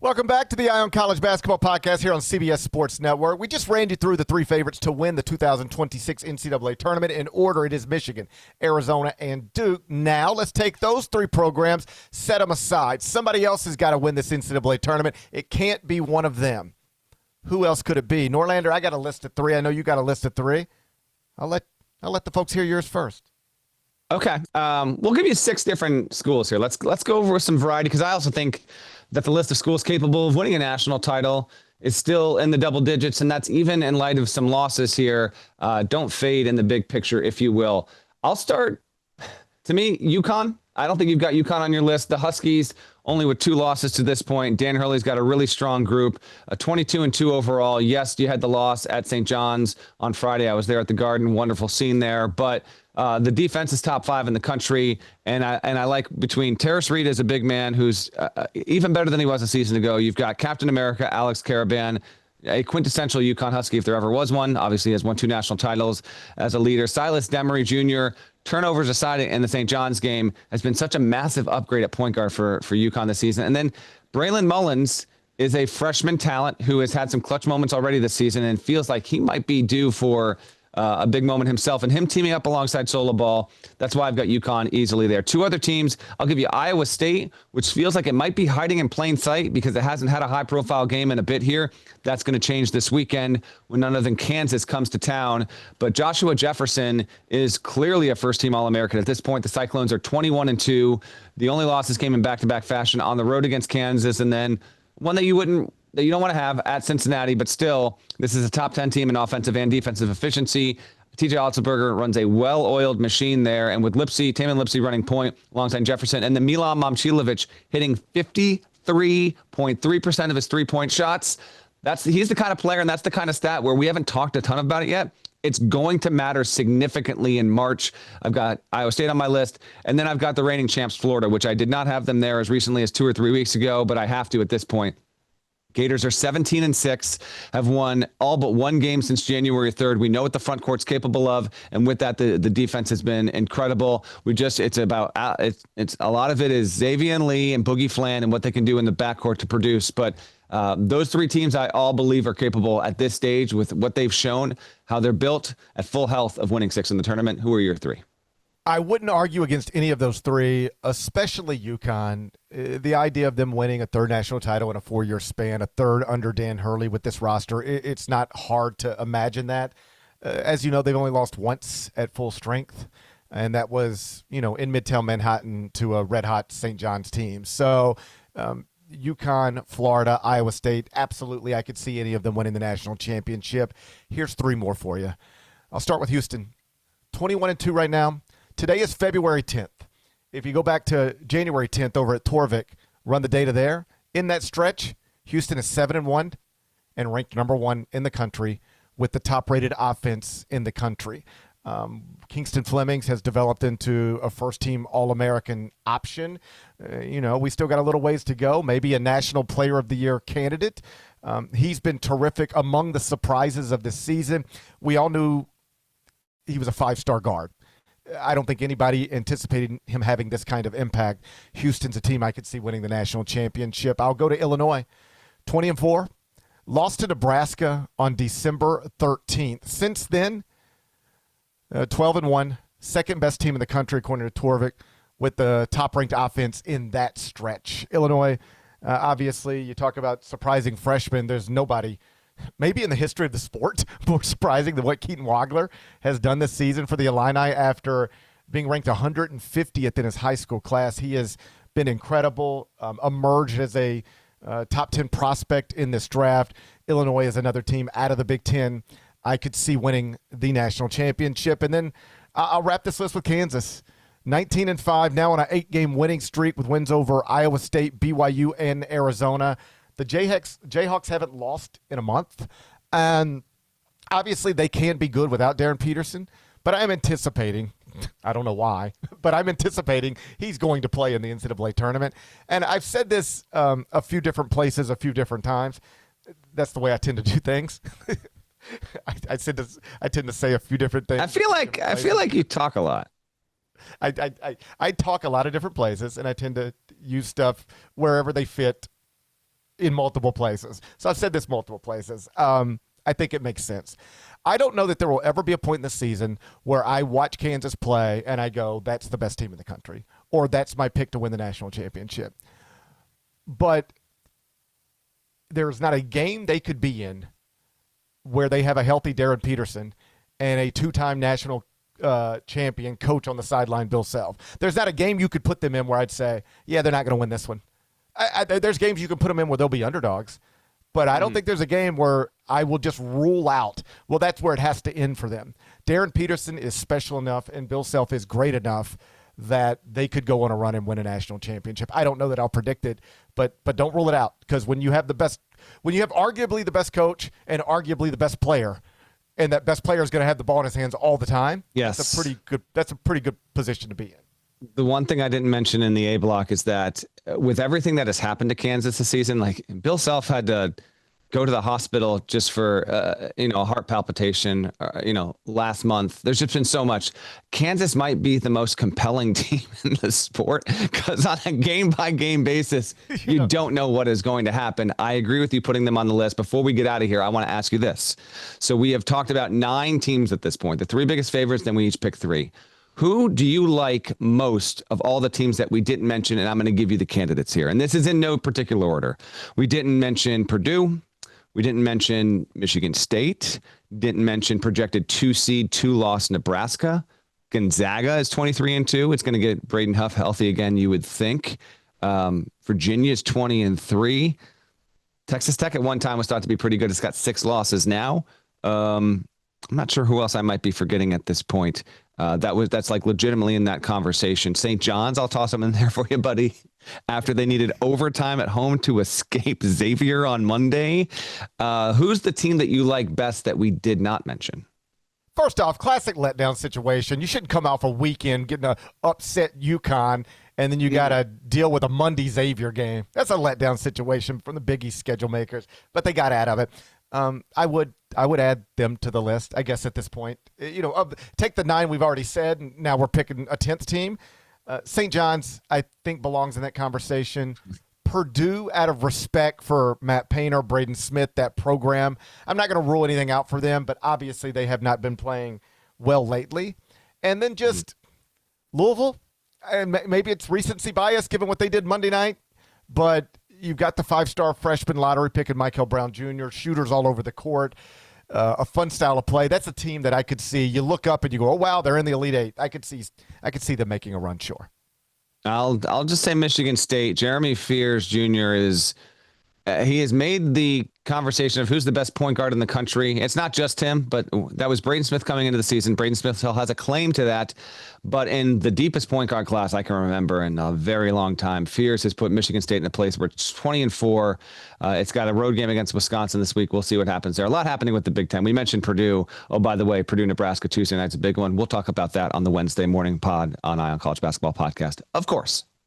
Welcome back to the Eye on College Basketball Podcast here on CBS Sports Network. We just ran you through the three favorites to win the 2026 NCAA tournament. In order, it is Michigan, Arizona, and Duke. Now, let's take those three programs, set them aside. Somebody else has got to win this NCAA tournament. It can't be one of them. Who else could it be? Norlander, I got a list of three. I know you got a list of three. I'll let the folks hear yours first. Okay. We'll give you 6 different schools here. Let's go over some variety, because I also think that the list of schools capable of winning a national title is still in the double digits, and that's even in light of some losses here. Don't fade in the big picture, if you will. I'll start, to me, UConn. I don't think you've got UConn on your list. The Huskies, only with 2 losses to this point. Dan Hurley's got a really strong group, 22-2 overall. Yes, you had the loss at St. John's on Friday. I was there at the Garden. Wonderful scene there. But the defense is top 5 in the country, and I like between Terrace Reed as a big man who's even better than he was a season ago. You've got Captain America, Alex Caravan, a quintessential UConn Husky if there ever was one. Obviously, he has won 2 national titles as a leader. Silas Demery Jr., turnovers aside in the St. John's game, has been such a massive upgrade at point guard for UConn this season. And then Braylon Mullins is a freshman talent who has had some clutch moments already this season and feels like he might be due for a big moment himself, and him teaming up alongside Solo Ball. That's why I've got UConn easily there. 2 other teams, I'll give you Iowa State, which feels like it might be hiding in plain sight because it hasn't had a high-profile game in a bit here. That's going to change this weekend when none other than Kansas comes to town. But Joshua Jefferson is clearly a first-team All-American at this point. The Cyclones are 21-2. The only losses came in back-to-back fashion on the road against Kansas, and then one that you don't want to have at Cincinnati, but still, this is a top 10 team in offensive and defensive efficiency. TJ Otzelberger runs a well-oiled machine there, and with Taman Lipsey running point alongside Jefferson, and then Milan Momcilovic hitting 53.3% of his three-point shots. He's the kind of player, and that's the kind of stat where we haven't talked a ton about it yet. It's going to matter significantly in March. I've got Iowa State on my list, and then I've got the reigning champs, Florida, which I did not have them there as recently as 2 or 3 weeks ago, but I have to at this point. Gators are 17-6, have won all but 1 game since January 3rd. We know what the front court's capable of, and with that, the defense has been incredible. It's a lot of it is Xavier Lee and Boogie Flan and what they can do in the backcourt to produce. But those 3 teams I all believe are capable at this stage with what they've shown, how they're built at full health of winning 6 in the tournament. Who are your 3? I wouldn't argue against any of those 3, especially UConn. The idea of them winning a 3rd national title in a 4-year span, a 3rd under Dan Hurley with this roster, it's not hard to imagine that. As you know, they've only lost once at full strength, and that was, in Midtown Manhattan to a red-hot St. John's team. So UConn, Florida, Iowa State, absolutely I could see any of them winning the national championship. Here's 3 more for you. I'll start with Houston. 21-2 right now. Today is February 10th. If you go back to January 10th over at Torvik, run the data there. In that stretch, Houston is 7-1 and ranked number 1 in the country with the top-rated offense in the country. Kingston Flemings has developed into a first-team All-American option. We still got a little ways to go, maybe a National Player of the Year candidate. He's been terrific among the surprises of this season. We all knew he was a 5-star guard. I don't think anybody anticipated him having this kind of impact. Houston's a team I could see winning the national championship. I'll go to Illinois, 20-4. Lost to Nebraska on December 13th. Since then, 12-1, second best team in the country according to Torvik, with the top-ranked offense in that stretch. Illinois, obviously, you talk about surprising freshmen. There's nobody, maybe in the history of the sport, more surprising than what Keaton Wagler has done this season for the Illini after being ranked 150th in his high school class. He has been incredible, emerged as a top 10 prospect in this draft. Illinois is another team out of the Big Ten I could see winning the national championship. And then I'll wrap this list with Kansas. 19-5, now on an 8-game winning streak with wins over Iowa State, BYU, and Arizona. The Jayhawks haven't lost in a month, and obviously they can be good without Darren Peterson, but I'm anticipating, I don't know why, but I'm anticipating he's going to play in the NCAA tournament. And I've said this a few different places a few different times. That's the way I tend to do things. I tend to say a few different things. I feel like you talk a lot. I talk a lot of different places, and I tend to use stuff wherever they fit in multiple places. So I've said this multiple places. I think it makes sense. I don't know that there will ever be a point in the season where I watch Kansas play and I go, that's the best team in the country, or that's my pick to win the national championship. But there's not a game they could be in where they have a healthy Darren Peterson and a two-time national champion coach on the sideline, Bill Self. There's not a game you could put them in where I'd say, yeah, they're not going to win this one. There's games you can put them in where they'll be underdogs. But I don't think there's a game where I will just rule out, well, that's where it has to end for them. Darren Peterson is special enough and Bill Self is great enough that they could go on a run and win a national championship. I don't know that I'll predict it, but don't rule it out, because when you have arguably the best coach and arguably the best player, and that best player is going to have the ball in his hands all the time, yes, that's a pretty good position to be in. The one thing I didn't mention in the A block is that with everything that has happened to Kansas this season, like Bill Self had to go to the hospital just for, a heart palpitation, last month. There's just been so much. Kansas might be the most compelling team in the sport because on a game by game basis, you don't know what is going to happen. I agree with you putting them on the list. Before we get out of here, I want to ask you this. So we have talked about 9 teams at this point, the 3 biggest favorites, then we each pick 3. Who do you like most of all the teams that we didn't mention? And I'm going to give you the candidates here. And this is in no particular order. We didn't mention Purdue. We didn't mention Michigan State. Didn't mention projected 2 seed, 2-loss Nebraska. Gonzaga is 23-2. It's going to get Braden Huff healthy again, you would think. Virginia is 20-3. Texas Tech at one time was thought to be pretty good. It's got 6 losses now. I'm not sure who else I might be forgetting at this point. That's like legitimately in that conversation. St. John's, I'll toss them in there for you, buddy. After they needed overtime at home to escape Xavier on Monday. Who's the team that you like best that we did not mention? First off, classic letdown situation. You shouldn't come out for a weekend getting a upset UConn, and then you got to deal with a Monday Xavier game. That's a letdown situation from the Big East schedule makers, but they got out of it. I would add them to the list, I guess, at this point. Take the 9 we've already said, and now we're picking a 10th team. St. John's, I think, belongs in that conversation. Purdue, out of respect for Matt Painter, Braden Smith, that program, I'm not going to rule anything out for them, but obviously they have not been playing well lately. And then just Louisville, and maybe it's recency bias given what they did Monday night, but you've got the 5-star freshman lottery pick in Michael Brown Jr., shooters all over the court, a fun style of play. That's a team that I could see. You look up and you go, oh, wow, they're in the Elite 8. I could see them making a run, sure. I'll just say Michigan State. Jeremy Fears Jr. He has made the conversation of who's the best point guard in the country. It's not just him, but that was Braden Smith coming into the season. Braden Smith still has a claim to that, but in the deepest point guard class I can remember in a very long time, Fears has put Michigan State in a place where it's 20-4. It's got a road game against Wisconsin this week. We'll see what happens there. A lot happening with the Big Ten. We mentioned Purdue. Oh, by the way, Purdue-Nebraska Tuesday night's a big one. We'll talk about that on the Wednesday morning pod on Eye on College Basketball Podcast, of course.